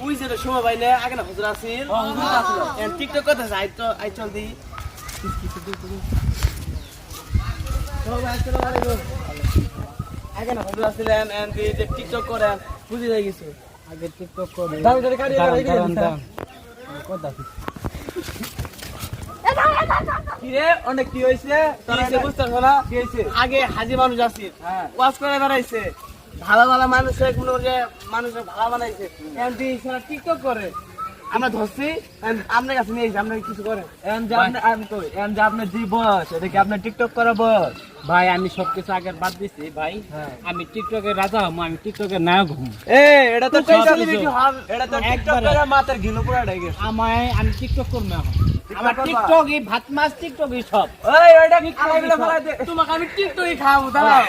ওই যে সময় পাইলে আগে না হুজুর আসিল টিকটক কথা আই তো আই চল দি আগে না হুজুর আসিলেন এন্ড যে টিকটক করেন বুঝি যাই কিছু আগে টিকটক করে কি রে অনেক কি হইছে বুঝতে পারছ না কি হইছে আগে হাজি মানুষ আসিল ওয়াজ করে বেড়াইছে ভালো ভালো মানুষের কোনো যে মানুষের ভালো বানাইছে এমনি সারা টিকটক করে আমরা ধরছি আপনার কাছে নিয়ে আপনার কিছু করে আপনার জি বস এটা কি আপনার টিকটক করা বস ভাই আমি সবকিছু আগে বাদ দিছি ভাই আমি টিকটকের রাজা হম আমি টিকটকের নায়ক হম এটা তো এটা তো টিকটক করে মাথার ঘিলু পুরা ঢেকে আমি টিকটক করবো এখন আমার টিকটকই ভাত মাছ টিকটকই সব তোমাকে আমি টিকটকই খাওয়াবো দাঁড়াও